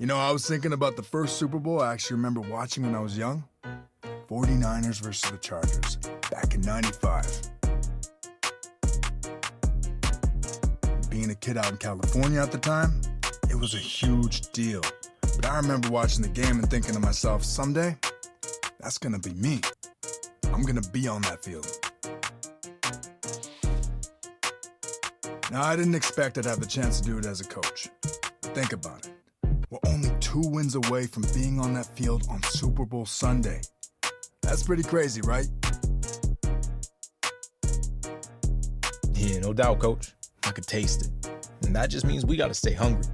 You know, I was thinking about the first Super Bowl I actually remember watching when I was young. 49ers versus the Chargers, back in '95. Being a kid out in California at the time, it was a huge deal. But I remember watching the game and thinking to myself, someday, that's gonna be me. I'm gonna be on that field. Now, I didn't expect I'd have the chance to do it as a coach. Think about it. We're only 2 wins away from being on that field on Super Bowl Sunday. That's pretty crazy, right? Yeah, no doubt, Coach. I could taste it. And that just means we gotta stay hungry.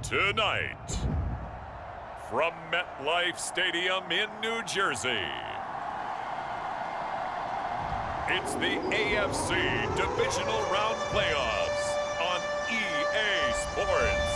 Tonight, from MetLife Stadium in New Jersey, it's the AFC Divisional Round Playoffs on EA Sports.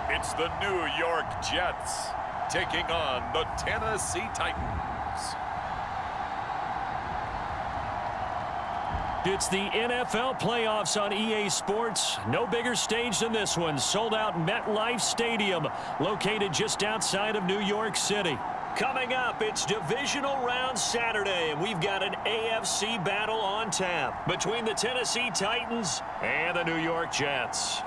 It's the New York Jets taking on the Tennessee Titans. It's the NFL playoffs on EA Sports. No bigger stage than this one. Sold out MetLife Stadium, located just outside of New York City. Coming up, it's Divisional Round Saturday, and we've got an AFC battle on tap between the Tennessee Titans and the New York Jets.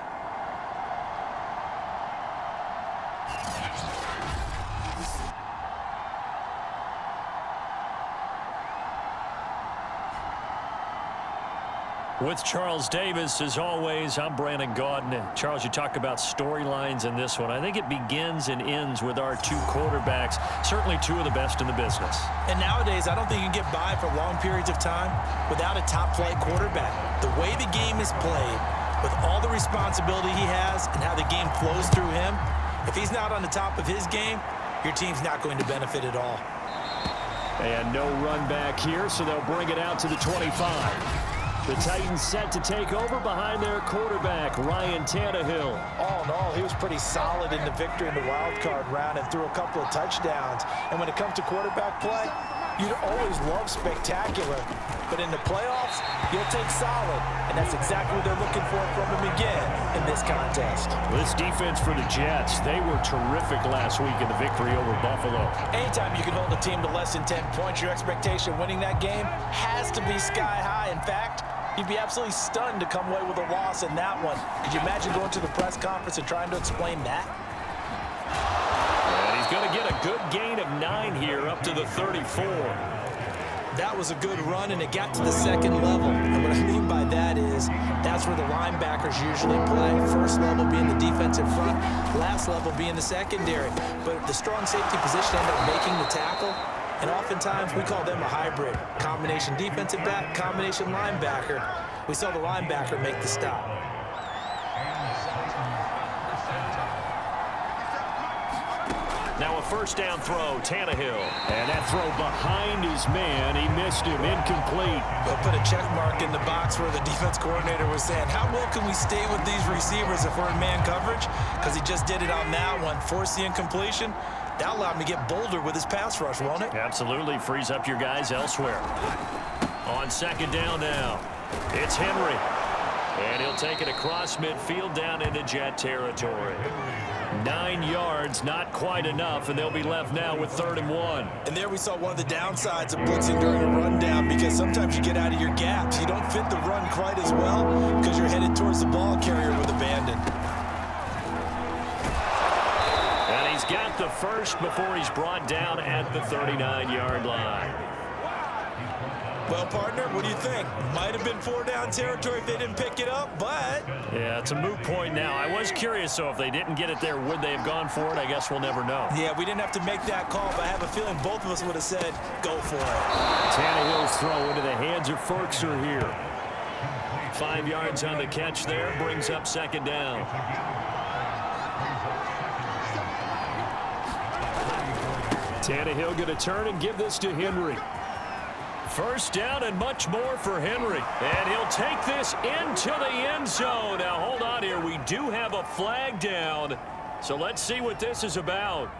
With Charles Davis, as always, I'm Brandon Gaudin. And Charles, you talk about storylines in this one. I think it begins and ends with our 2 quarterbacks, certainly 2 of the best in the business. And nowadays, I don't think you can get by for long periods of time without a top-flight quarterback. The way the game is played, with all the responsibility he has and how the game flows through him, if he's not on the top of his game, your team's not going to benefit at all. And no run back here, so they'll bring it out to the 25. The Titans set to take over behind their quarterback, Ryan Tannehill. All in all, he was pretty solid in the victory in the wild card round and threw a couple of touchdowns. And when it comes to quarterback play, you'd always love spectacular. But in the playoffs, you'll take solid. And that's exactly what they're looking for from him again in this contest. This defense for the Jets, they were terrific last week in the victory over Buffalo. Anytime you can hold a team to less than 10 points, your expectation winning that game has to be sky high. In fact, you'd be absolutely stunned to come away with a loss in that one. Could you imagine going to the press conference and trying to explain that? And he's going to get a good gain of 9 here up to the 34. That was a good run, and it got to the second level. And what I mean by that is that's where the linebackers usually play. First level being the defensive front, last level being the secondary. But the strong safety position ended up making the tackle. And oftentimes, we call them a hybrid. Combination defensive back, combination linebacker. We saw the linebacker make the stop. Now a first down throw, Tannehill. And that throw behind his man. He missed him, incomplete. They'll put a check mark in the box where the defense coordinator was saying, how well can we stay with these receivers if we're in man coverage? Because he just did it on that one. Forced the incompletion. That allowed him to get bolder with his pass rush, won't it? Absolutely. Frees up your guys elsewhere. On second down now, it's Henry. And he'll take it across midfield down into Jet territory. 9 yards, not quite enough, and they'll be left now with 3rd and 1. And there we saw one of the downsides of blitzing during a rundown, because sometimes you get out of your gaps. You don't fit the run quite as well because you're headed towards the ball carrier with abandon. And he's got the first before he's brought down at the 39-yard line. Well, partner, what do you think? Might have been 4-down territory if they didn't pick it up, but... Yeah, it's a moot point now. I was curious, though, if they didn't get it there, would they have gone for it? I guess we'll never know. Yeah, we didn't have to make that call, but I have a feeling both of us would have said, go for it. Tannehill's throw into the hands of Ferkser here. 5 yards on the catch there, brings up 2nd down. Tannehill going to turn and give this to Henry. 1st down and much more for Henry. And he'll take this into the end zone. Now, hold on here. We do have a flag down. So let's see what this is about.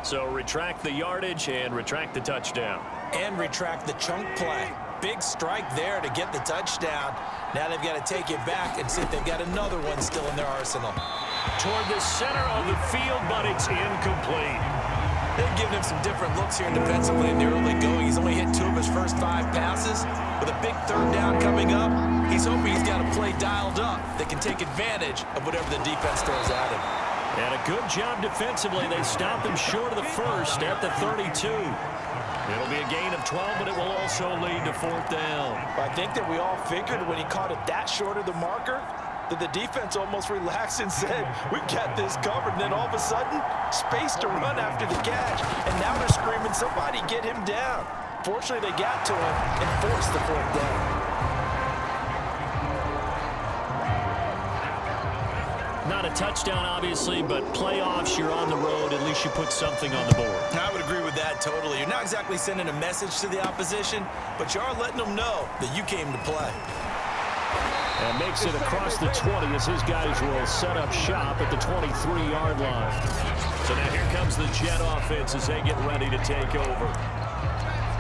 So retract the yardage and retract the touchdown. And retract the chunk play. Big strike there to get the touchdown. Now they've got to take it back and see if they've got another one still in their arsenal. Toward the center of the field, but it's incomplete. They've given him some different looks here defensively in the early going. He's only hit 2 of his first 5 passes. With a big 3rd down coming up, he's hoping he's got a play dialed up that can take advantage of whatever the defense throws at him. And a good job defensively. They stopped him short of the first at the 32. It'll be a gain of 12, but it will also lead to 4th down. I think that we all figured when he caught it that short of the marker that the defense almost relaxed and said, we've got this covered. And then all of a sudden, space to run after the catch. And now they're screaming, somebody get him down. Fortunately, they got to him and forced the 4th down. Not a touchdown, obviously, but playoffs, you're on the road. At least you put something on the board. I would agree with that totally. You're not exactly sending a message to the opposition, but you are letting them know that you came to play. And makes it across the 20 as his guys will set up shop at the 23-yard line. So now here comes the Jet offense as they get ready to take over.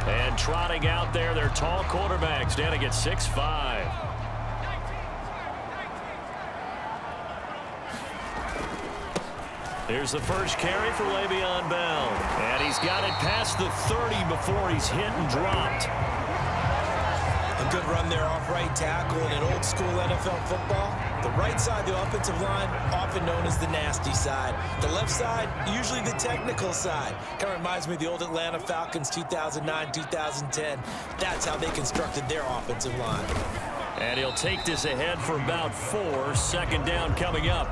And trotting out there, their tall quarterback standing at 6'5". Here's the first carry for Le'Veon Bell. And he's got it past the 30 before he's hit and dropped. A good run there off right tackle in an old school NFL football. The right side of the offensive line, often known as the nasty side. The left side, usually the technical side. Kind of reminds me of the old Atlanta Falcons 2009, 2010. That's how they constructed their offensive line. And he'll take this ahead for about 4. 2nd down coming up.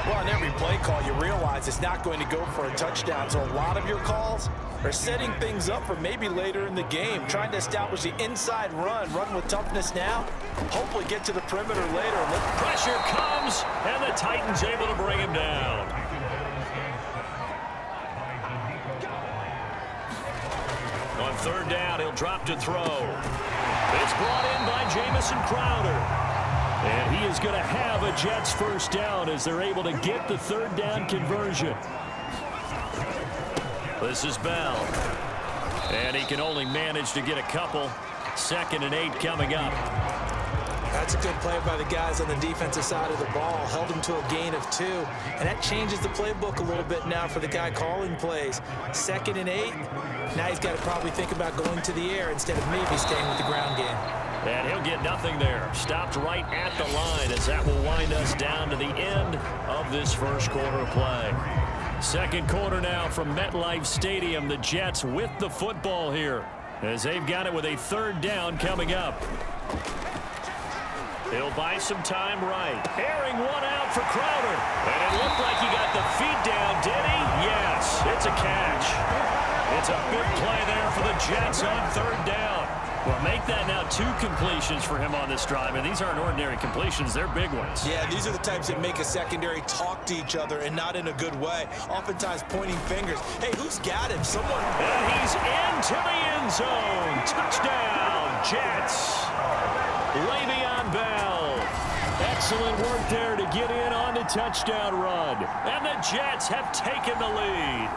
Well, on every play call, you realize it's not going to go for a touchdown. So a lot of your calls are setting things up for maybe later in the game, trying to establish the inside run with toughness now, hopefully get to the perimeter later. Pressure comes, and the Titans able to bring him down. On 3rd down, he'll drop to throw. It's brought in by Jamison Crowder. And he is going to have a Jets 1st down as they're able to get the 3rd down conversion. This is Bell. And he can only manage to get a couple. 2nd and 8 coming up. That's a good play by the guys on the defensive side of the ball. Held him to a gain of 2. And that changes the playbook a little bit now for the guy calling plays. 2nd and 8. Now he's got to probably think about going to the air instead of maybe staying with the ground game. And he'll get nothing there. Stopped right at the line as that will wind us down to the end of this 1st quarter of play. 2nd quarter now from MetLife Stadium. The Jets with the football here as they've got it with a 3rd down coming up. He'll buy some time right. Airing one out for Crowder. And it looked like he got the feet down, did he? Yes, it's a catch. It's a big play there for the Jets on 3rd down. Well, make that now 2 completions for him on this drive, and these aren't ordinary completions. They're big ones. Yeah, these are the types that make a secondary talk to each other and not in a good way. Oftentimes pointing fingers. Hey, who's got him? Someone. And he's into the end zone. Touchdown, Jets. Le'Veon Bell. Excellent work there to get in on the touchdown run. And the Jets have taken the lead.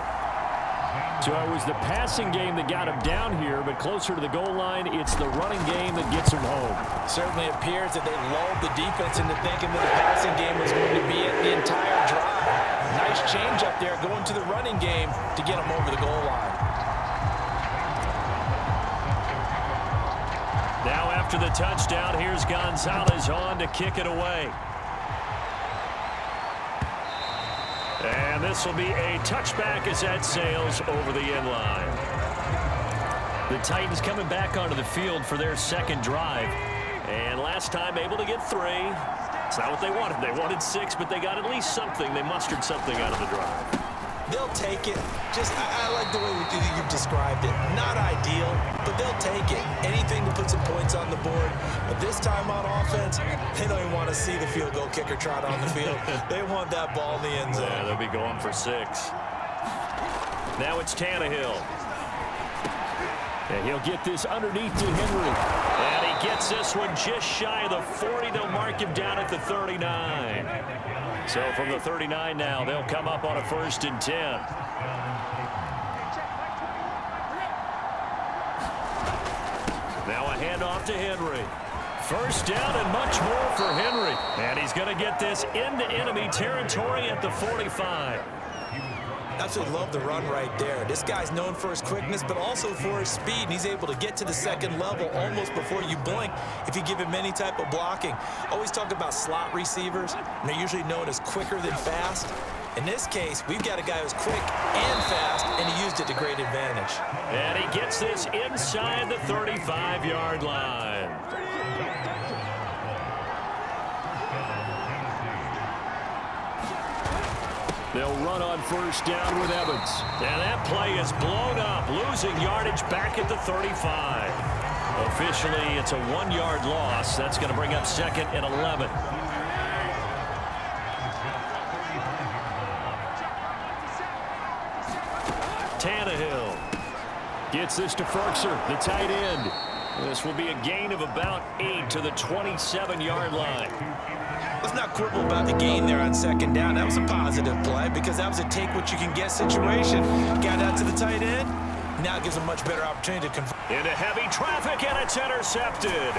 So it was the passing game that got him down here, but closer to the goal line, it's the running game that gets him home. Certainly appears that they lulled the defense into thinking that the passing game was going to be it the entire drive. Nice change up there going to the running game to get him over the goal line. Now after the touchdown, here's Gonzalez on to kick it away. And this will be a touchback as that sails over the end line. The Titans coming back onto the field for their second drive. And last time able to get 3. It's not what they wanted. They wanted 6, but they got at least something. They mustered something out of the drive. They'll take it. I like the way you've described it. Not ideal, but they'll take it. Anything to put some points on the board. But this time on offense, they don't even want to see the field goal kicker trot on the field. They want that ball in the end zone. Yeah, they'll be going for 6. Now it's Tannehill. And he'll get this underneath to Henry. And he gets this one just shy of the 40. They'll mark him down at the 39. So from the 39 now, they'll come up on a 1st and 10. Now a handoff to Henry. First down and much more for Henry. And he's going to get this into enemy territory at the 45. Absolutely love the run right there. This guy's known for his quickness, but also for his speed. And he's able to get to the second level almost before you blink if you give him any type of blocking. Always talk about slot receivers, and they're usually known as quicker than fast. In this case, we've got a guy who's quick and fast, and he used it to great advantage. And he gets this inside the 35-yard line. They'll run on first down with Evans. And that play is blown up, losing yardage back at the 35. Officially, it's a 1-yard loss. That's going to bring up 2nd and 11. Tannehill gets this to Ferkser, the tight end. This will be a gain of about 8 to the 27-yard line. Let's not quibble about the gain there on 2nd down. That was a positive play because that was a take-what-you-can-get situation. Got out to the tight end. Now it gives a much better opportunity to convert. Into heavy traffic, and it's intercepted.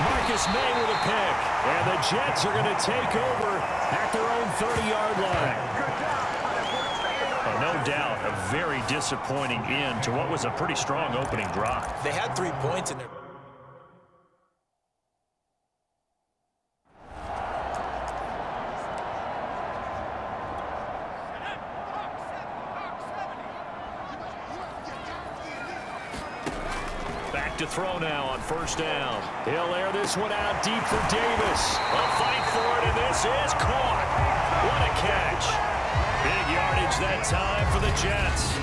Marcus May with a pick. And the Jets are going to take over at their own 30-yard line. No doubt a very disappointing end to what was a pretty strong opening drive. They had 3 points in there. Back to throw now on first down. He'll air this one out deep for Davis. A fight for it, and this is caught. What a catch. Big yardage that time for the Jets.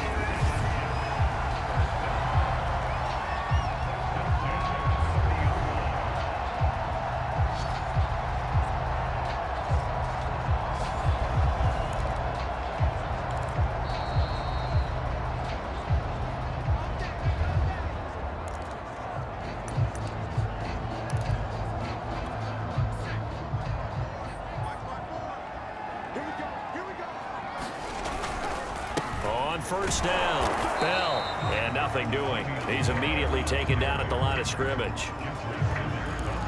First down, Bell, and nothing doing. He's immediately taken down at the line of scrimmage.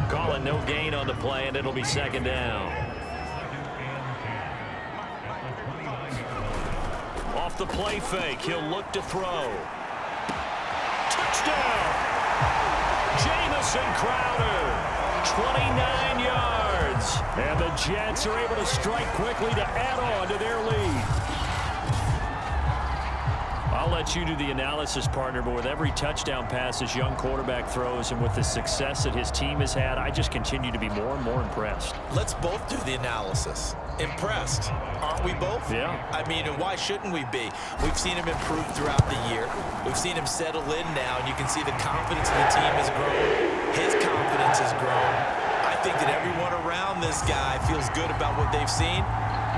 Calling no gain on the play, and it'll be 2nd down. Off the play fake, he'll look to throw. Touchdown! Jamison Crowder, 29 yards. And the Jets are able to strike quickly to add on to their lead. I'll let you do the analysis, partner, but with every touchdown pass this young quarterback throws and with the success that his team has had, I just continue to be more and more impressed. Let's both do the analysis. Impressed, aren't we both? Yeah. I mean, and why shouldn't we be? We've seen him improve throughout the year. We've seen him settle in now, and you can see the confidence of the team has grown. His confidence has grown. I think that everyone around this guy feels good about what they've seen,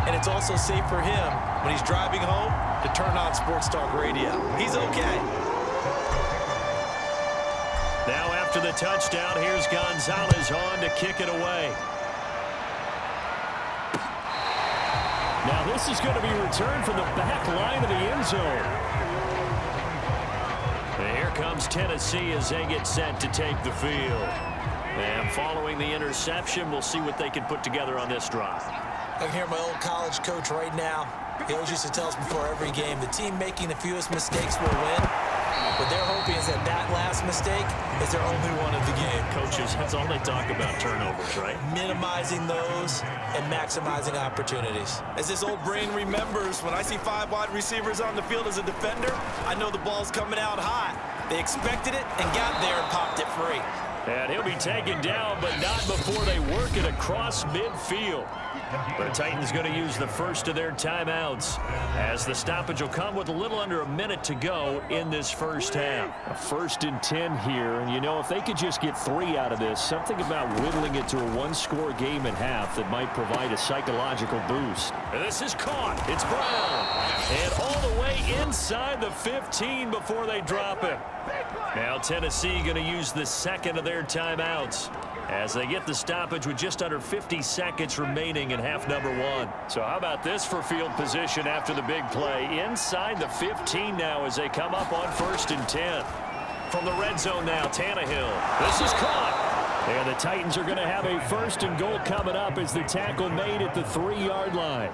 and it's also safe for him when he's driving home to turn on Sports Talk Radio. He's okay. Now after the touchdown, here's Gonzalez on to kick it away. Now this is going to be returned from the back line of the end zone. comes Tennessee as they get set to take the field. And following the interception, we'll see what they can put together on this drive. I can hear my old college coach right now. He always used to tell us before every game, the team making the fewest mistakes will win. What they're hoping is that last mistake is their only one of the game. Coaches, that's all they talk about, turnovers, right? Minimizing those and maximizing opportunities. As this old brain remembers, when I see 5 wide receivers on the field as a defender, I know the ball's coming out hot. They expected it and got there and popped it free. And he'll be taken down, but not before they work it across midfield. The Titans going to use the first of their timeouts as the stoppage will come with a little under a minute to go in this first half. A 1st and 10 here, and you know, if they could just get 3 out of this, something about whittling it to a 1-score game at half that might provide a psychological boost. And this is caught. It's Brown. And all the way inside the 15 before they drop it. Now Tennessee going to use the second of their timeouts as they get the stoppage with just under 50 seconds remaining in half number 1. So how about this for field position after the big play? Inside the 15 now as they come up on 1st and 10. From the red zone now, Tannehill. This is caught. And the Titans are going to have a 1st and goal coming up as the tackle made at the 3-yard line.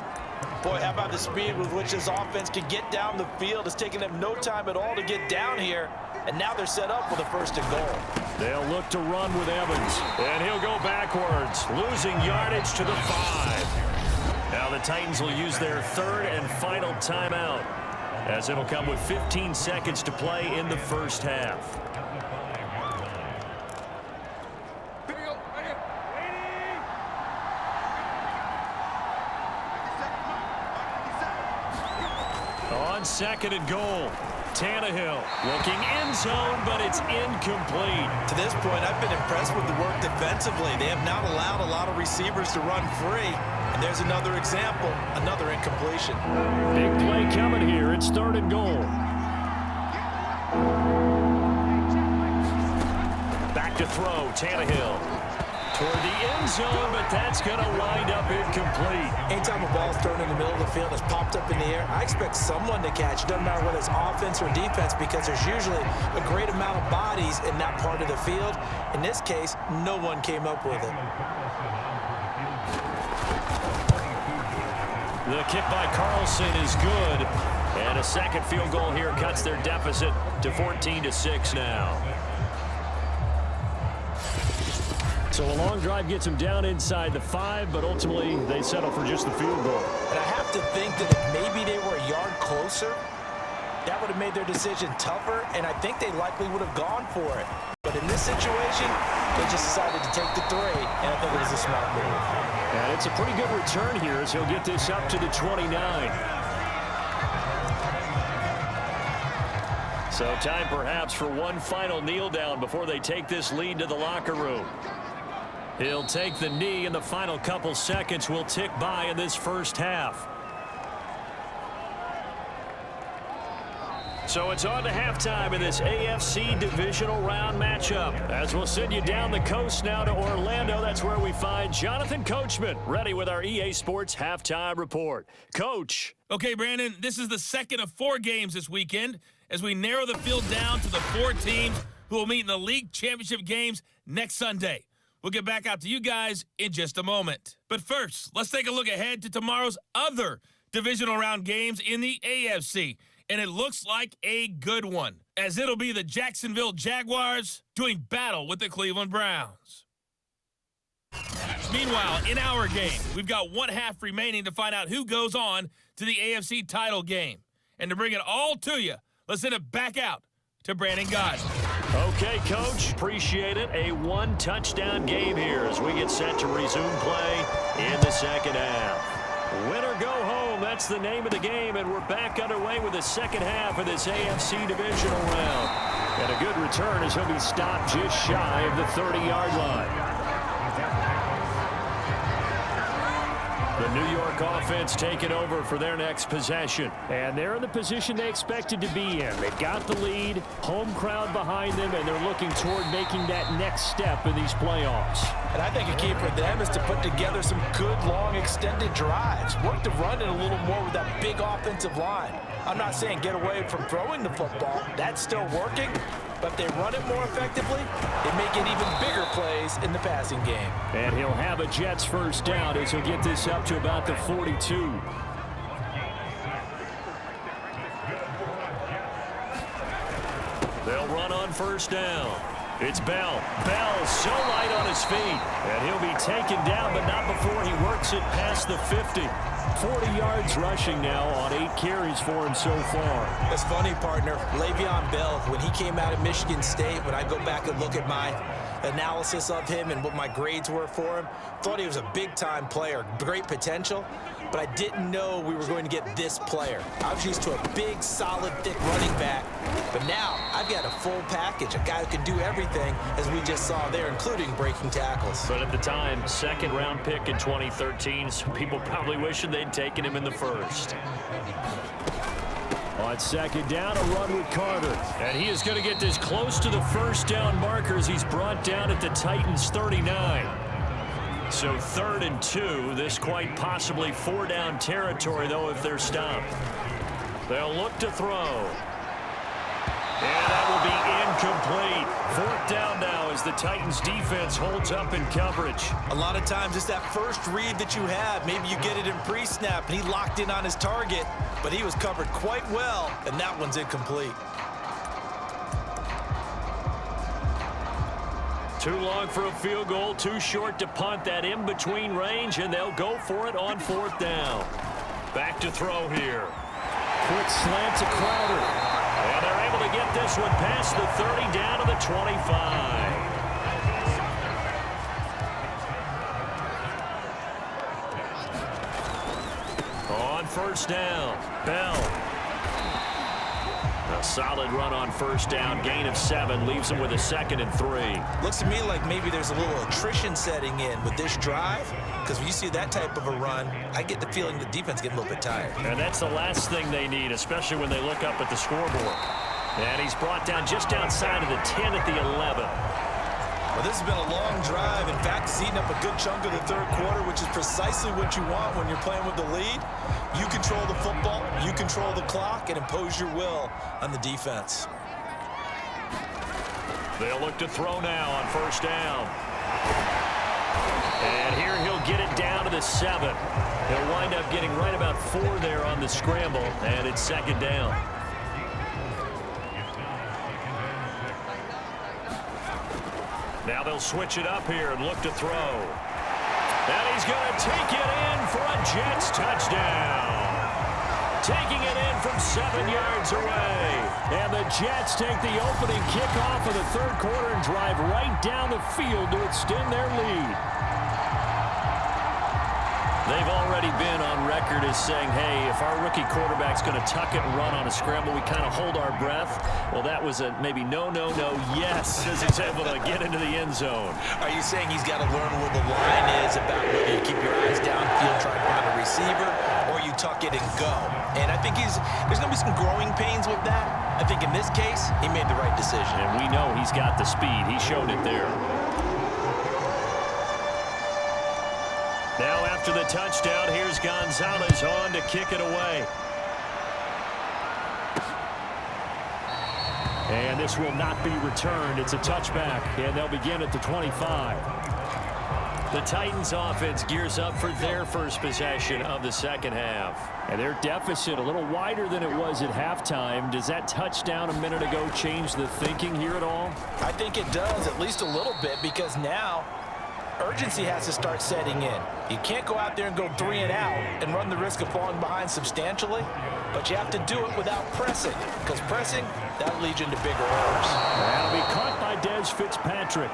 Boy, how about the speed with which this offense can get down the field? It's taking them no time at all to get down here. And now they're set up with a 1st and goal. They'll look to run with Evans. And he'll go backwards, losing yardage to the 5. Now the Titans will use their 3rd and final timeout, as it'll come with 15 seconds to play in the first half. On 2nd and goal, Tannehill looking end zone, but it's incomplete. To this point, I've been impressed with the work defensively. They have not allowed a lot of receivers to run free. And there's another example, another incompletion. Big play coming here. It's 3rd and goal. Back to throw, Tannehill. Toward the end zone, but that's going to wind up incomplete. Anytime a ball's thrown in the middle of the field and it's popped up in the air, I expect someone to catch. It doesn't matter whether it's offense or defense, because there's usually a great amount of bodies in that part of the field. In this case, no one came up with it. The kick by Carlson is good. And a second field goal here cuts their deficit to 14-6 now. So a long drive gets them down inside the 5, but ultimately they settle for just the field goal. And I have to think that if maybe they were a yard closer, that would have made their decision tougher, and I think they likely would have gone for it. But in this situation, they just decided to take the 3, and I think it was a smart move. And it's a pretty good return here as he'll get this up to the 29. So time perhaps for one final kneel down before they take this lead to the locker room. He'll take the knee, and the final couple seconds will tick by in this first half. So it's on to halftime in this AFC divisional round matchup. As we'll send you down the coast now to Orlando, that's where we find Jonathan Coachman, ready with our EA Sports halftime report. Coach. Okay, Brandon, this is the second of 4 games this weekend as we narrow the field down to the 4 teams who will meet in the league championship games next Sunday. We'll get back out to you guys in just a moment. But first, let's take a look ahead to tomorrow's other divisional round games in the AFC. And it looks like a good one, as it'll be the Jacksonville Jaguars doing battle with the Cleveland Browns. Meanwhile, in our game, we've got 1 half remaining to find out who goes on to the AFC title game. And to bring it all to you, let's send it back out to Brandon Gosnell. Okay, Coach, appreciate it. A 1-touchdown game here as we get set to resume play in the second half. Win or go home, that's the name of the game, and we're back underway with the second half of this AFC divisional round. And a good return as he'll be stopped just shy of the 30-yard line. The New York offense taking over for their next possession. And they're in the position they expected to be in. They've got the lead, home crowd behind them, and they're looking toward making that next step in these playoffs. And I think a key for them is to put together some good, long, extended drives. Work the run in a little more with that big offensive line. I'm not saying get away from throwing the football. That's still working. but if they run it more effectively, they may get even bigger plays in the passing game. And he'll have a Jets first down as he'll get this up to about the 42. They'll run on first down. It's Bell. Bell so light on his feet. And he'll be taken down, but not before he works it past the 50. 40 yards rushing now on 8 carries for him so far. That's funny, partner. Le'Veon Bell, when he came out of Michigan State, when I go back and look at my analysis of him and what my grades were for him, thought he was a big-time player, great potential, but I didn't know we were going to get this player. I was used to a big, solid, thick running back, but now I've got a full package, a guy who can do everything, as we just saw there, including breaking tackles. But at the time, second-round pick in 2013, so people probably wishing they'd taken him in the first. On second down, a run with Carter. And he is going to get this close to the first down markers. He's brought down at the Titans' 39. So 3rd and 2. This quite possibly 4-down territory, though, if they're stopped. They'll look to throw. And that will be incomplete. 4th down now as the Titans defense holds up in coverage. A lot of times it's that first read that you have. Maybe you get it in pre-snap and he locked in on his target, but he was covered quite well, and that one's incomplete. Too long for a field goal, too short to punt. That in-between range, and they'll go for it on 4th down. Back to throw here. Quick slant to Crowder. And they're able to get this one past the 30 down to the 25. On first down, Bell. A solid run on first down, gain of 7, leaves him with a 2nd and 3. Looks to me like maybe there's a little attrition setting in with this drive, because when you see that type of a run, I get the feeling the defense getting a little bit tired. And that's the last thing they need, especially when they look up at the scoreboard. And he's brought down just outside of the 10 at the 11. Well, this has been a long drive. In fact, it's eaten up a good chunk of the 3rd quarter, which is precisely what you want when you're playing with the lead. You control the football, you control the clock, and impose your will on the defense. They'll look to throw now on first down. And here he'll get it down to the 7. He'll wind up getting right about 4 there on the scramble, and it's 2nd down. Now they'll switch it up here and look to throw. And he's going to take it in for a Jets touchdown. Taking it in from 7 yards away. And the Jets take the opening kickoff of the 3rd quarter and drive right down the field to extend their lead. They've already been on record as saying, hey, if our rookie quarterback's going to tuck it and run on a scramble, we kind of hold our breath. Well, that was a maybe no, yes, as he's able to get into the end zone. Are you saying he's got to learn where the line is about whether you keep your eyes downfield, try to find a receiver, or you tuck it and go? And I think there's going to be some growing pains with that. I think in this case, he made the right decision. And we know he's got the speed. He showed it there. Now after the touchdown, here's Gonzalez on to kick it away. And this will not be returned. It's a touchback, and they'll begin at the 25. The Titans offense gears up for their first possession of the 2nd half. And their deficit a little wider than it was at halftime. Does that touchdown a minute ago change the thinking here at all? I think it does, at least a little bit, because now urgency has to start setting in. You can't go out there and go 3 and out and run the risk of falling behind substantially, but you have to do it without pressing, because pressing, that leads you into bigger errors. That'll be caught by Des Fitzpatrick.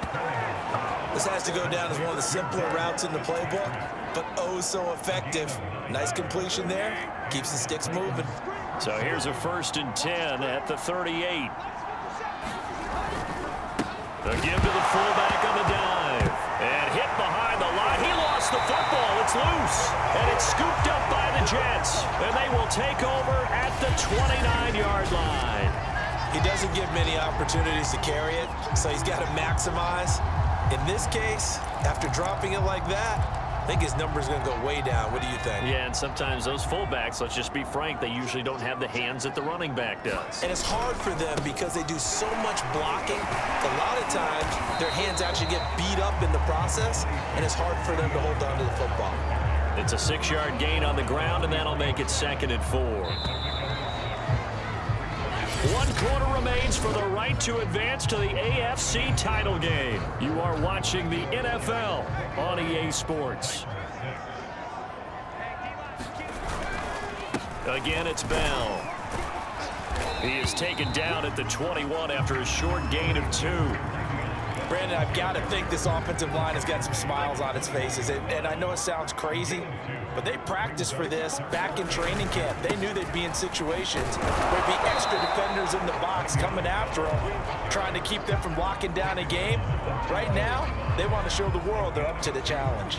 This has to go down as one of the simpler routes in the playbook, but oh so effective. Nice completion there. Keeps the sticks moving. So here's a 1st and 10 at the 38. The give to the fullback on the dive. And hit behind the line. He lost the football. It's loose. And it's scooped up by the Jets. And they will take over at the 29-yard line. He doesn't give many opportunities to carry it, so he's got to maximize. In this case, after dropping it like that, I think his number's going to go way down. What do you think? Yeah, and sometimes those fullbacks, let's just be frank, they usually don't have the hands that the running back does. And it's hard for them because they do so much blocking. A lot of times, their hands actually get beat up in the process, and it's hard for them to hold on to the football. It's a 6-yard gain on the ground, and that'll make it 2nd and 4. 1 quarter remains for the right to advance to the AFC title game. You are watching the NFL on EA Sports. Again, it's Bell. He is taken down at the 21 after a short gain of 2. Brandon, I've got to think this offensive line has got some smiles on its faces. And I know it sounds crazy, but they practiced for this back in training camp. They knew they'd be in situations where there'd be extra defenders in the box coming after them, trying to keep them from locking down a game. Right now, they want to show the world they're up to the challenge.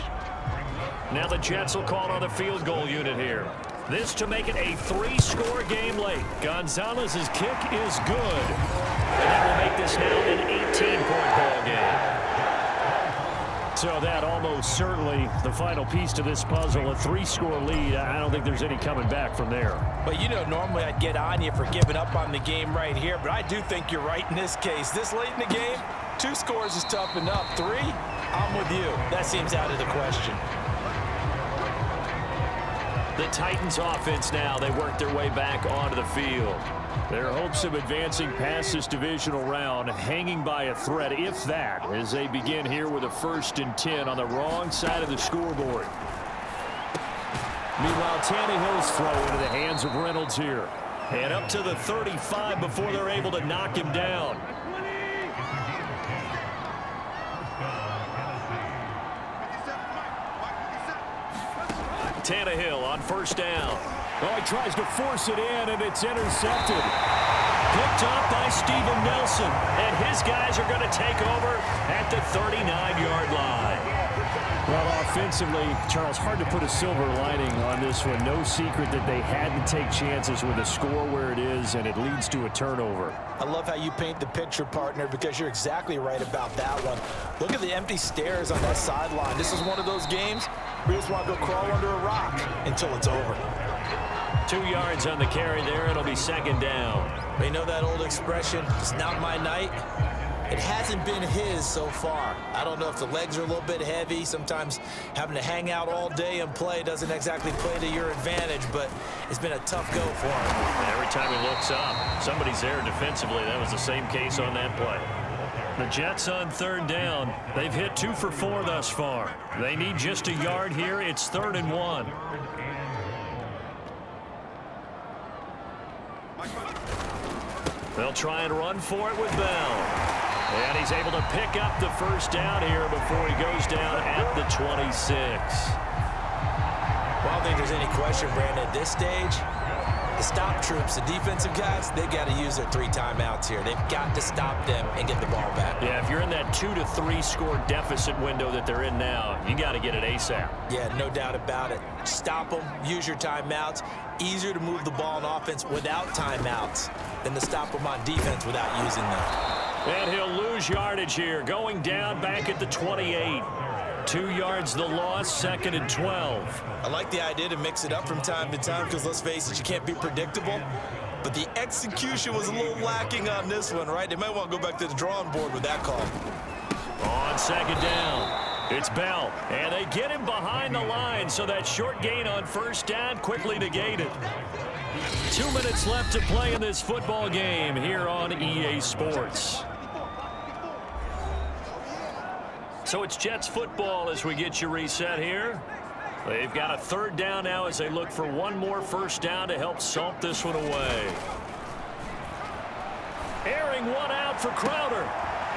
Now the Jets will call on the field goal unit here. This to make it a 3-score game late. Gonzalez's kick is good. And that will make this now an 18-point ball game. So that almost certainly the final piece to this puzzle, a 3-score lead. I don't think there's any coming back from there. But you know, normally I'd get on you for giving up on the game right here, but I do think you're right in this case. This late in the game, 2 scores is tough enough. 3, I'm with you. That seems out of the question. The Titans offense now, they work their way back onto the field. Their hopes of advancing past this divisional round hanging by a thread, if that, as they begin here with a 1st and 10 on the wrong side of the scoreboard. Meanwhile, Tannehill's throw into the hands of Reynolds here. And up to the 35 before they're able to knock him down. Tannehill on 1st down. Oh, he tries to force it in, and it's intercepted. Picked off by Steven Nelson, and his guys are going to take over at the 39-yard line. Well, offensively, Charles, hard to put a silver lining on this one. No secret that they had to take chances with a score where it is, and it leads to a turnover. I love how you paint the picture, partner, because you're exactly right about that one. Look at the empty stairs on that sideline. This is one of those games where you just want to go crawl under a rock until it's over. 2 yards on the carry there. It'll be 2nd down. You know that old expression, it's not my night? It hasn't been his so far. I don't know if the legs are a little bit heavy. Sometimes having to hang out all day and play doesn't exactly play to your advantage, but it's been a tough go for him. And every time he looks up, somebody's there defensively. That was the same case on that play. The Jets on 3rd down. They've hit 2 for 4 thus far. They need just a yard here. It's 3rd and 1. They'll try and run for it with Bell. And he's able to pick up the 1st down here before he goes down at the 26. Well, I don't think there's any question, Brandon, at this stage, the stop troops, the defensive guys, they got to use their 3 timeouts here. They've got to stop them and get the ball back. Yeah, if you're in that 2 to 3 score deficit window that they're in now, you got to get it ASAP. Yeah, no doubt about it. Stop them, use your timeouts. Easier to move the ball on offense without timeouts than to stop them on defense without using them. And he'll lose yardage here, going down back at the 28. 2 yards the loss, 2nd and 12. I like the idea to mix it up from time to time because, let's face it, you can't be predictable. But the execution was a little lacking on this one, right? They might want to go back to the drawing board with that call. On 2nd down, it's Bell. And they get him behind the line, so that short gain on 1st down quickly negated. 2 minutes left to play in this football game here on EA Sports. So it's Jets football as we get you reset here. They've got a 3rd down now as they look for one more 1st down to help salt this one away. Airing one out for Crowder.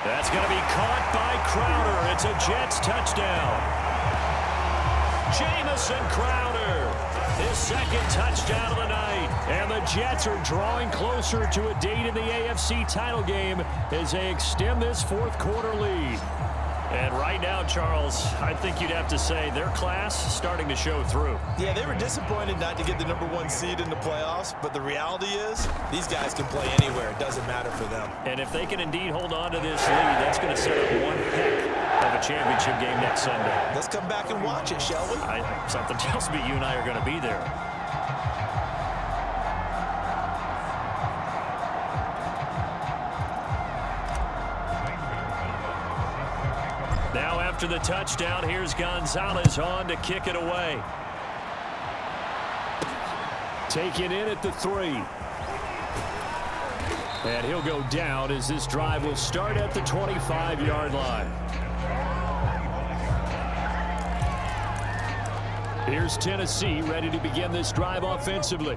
That's going to be caught by Crowder. It's a Jets touchdown. Jamison Crowder, his 2nd touchdown of the night. And the Jets are drawing closer to a date in the AFC title game as they extend this 4th quarter lead. And right now, Charles, I think you'd have to say their class starting to show through. Yeah, they were disappointed not to get the #1 seed in the playoffs, but the reality is these guys can play anywhere. It doesn't matter for them. And if they can indeed hold on to this lead, that's going to set up one heck of a championship game next Sunday. Let's come back and watch it, shall we? Something tells me you and I are going to be there. Now after the touchdown, here's Gonzalez on to kick it away. Taken in at the 3. And he'll go down as this drive will start at the 25-yard line. Here's Tennessee ready to begin this drive offensively.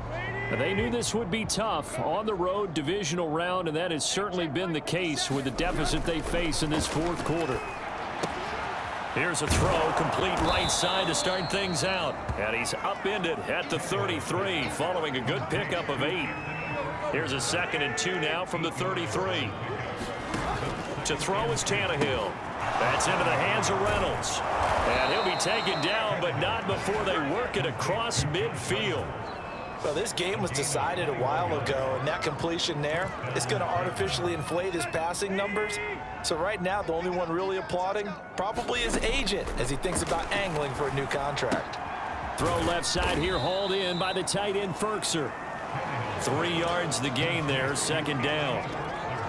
They knew this would be tough on the road divisional round, and that has certainly been the case with the deficit they face in this fourth quarter. Here's a throw, complete right side to start things out. And he's upended at the 33, following a good pickup of 8. Here's a 2nd and 2 now from the 33. To throw is Tannehill. That's into the hands of Reynolds. And he'll be taken down, but not before they work it across midfield. Well, this game was decided a while ago, and that completion there is going to artificially inflate his passing numbers. So right now, the only one really applauding probably his agent as he thinks about angling for a new contract. Throw left side here, hauled in by the tight end, Ferkser. 3 yards the gain there, 2nd down.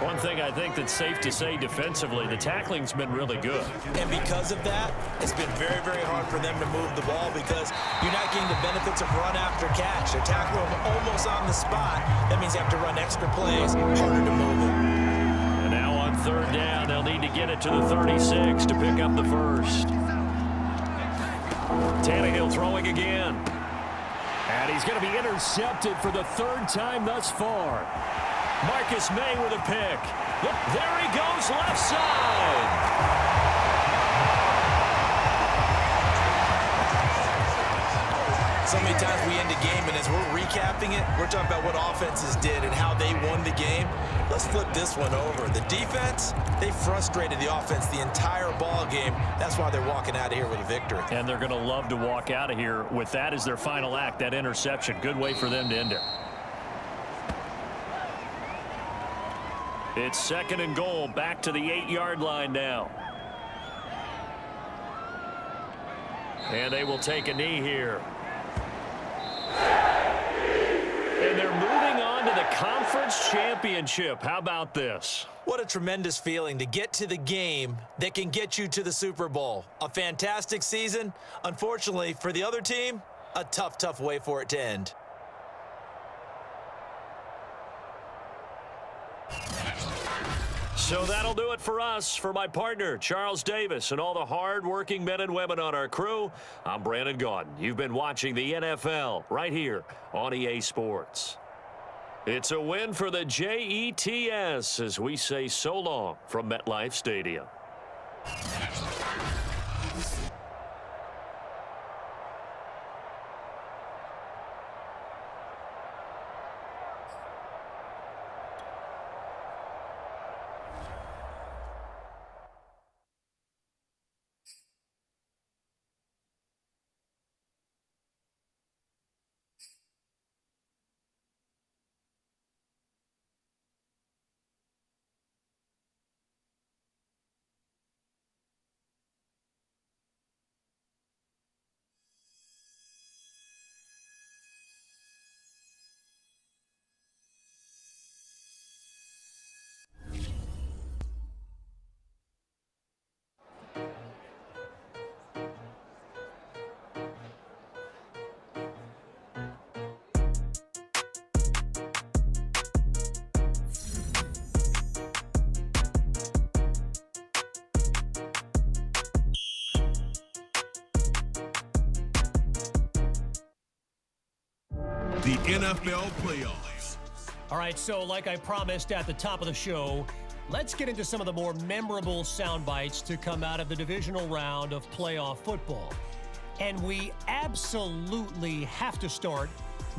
One thing I think that's safe to say defensively, the tackling's been really good. And because of that, it's been very, very hard for them to move the ball because you're not getting the benefits of run after catch. They're tackling them almost on the spot. That means you have to run extra plays, harder to move it. And now on 3rd down, they'll need to get it to the 36 to pick up the 1st. Tannehill throwing again. And he's going to be intercepted for the 3rd time thus far. Marcus May with a pick. Look, there he goes, left side. So many times we end a game, and as we're recapping it, we're talking about what offenses did and how they won the game. Let's flip this one over. The defense, they frustrated the offense the entire ball game. That's why they're walking out of here with a victory. And they're going to love to walk out of here with that as their final act, that interception. Good way for them to end it. It's 2nd and goal, back to the 8-yard line now. And they will take a knee here. And they're moving on to the conference championship. How about this? What a tremendous feeling to get to the game that can get you to the Super Bowl. A fantastic season. Unfortunately, for the other team, a tough, tough way for it to end. So that'll do it for us. For my partner, Charles Davis, and all the hard-working men and women on our crew, I'm Brandon Gaudin. You've been watching the NFL right here on EA Sports. It's a win for the Jets as we say so long from MetLife Stadium. The NFL playoffs. All right, so like I promised at the top of the show, let's get into some of the more memorable sound bites to come out of the divisional round of playoff football. And we absolutely have to start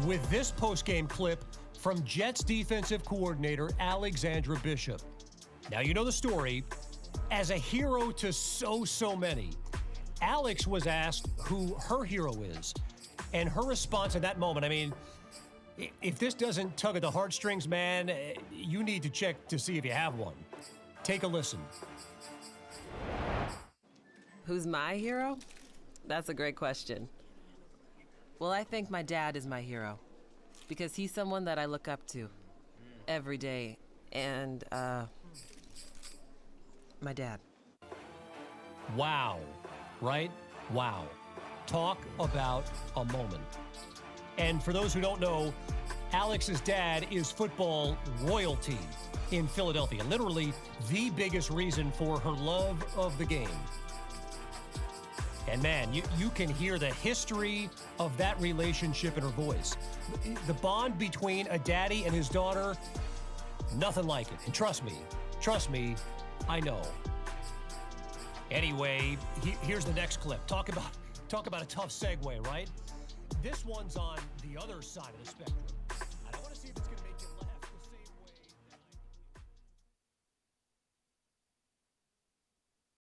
with this postgame clip from Jets defensive coordinator Alexandra Bishop. Now, you know the story. As a hero to so many, Alex was asked who her hero is. And her response in that moment, I mean, if this doesn't tug at the heartstrings, man, you need to check to see if you have one. Take a listen. Who's my hero? That's a great question. Well, I think my dad is my hero because he's someone that I look up to every day. And, my dad. Wow, right? Wow. Talk about a moment. And for those who don't know, Alex's dad is football royalty in Philadelphia. Literally the biggest reason for her love of the game. And man, you can hear the history of that relationship in her voice. The bond between a daddy and his daughter, nothing like it. And trust me, I know. Anyway, here's the next clip. Talk about a tough segue, right? This one's on the other side of the spectrum.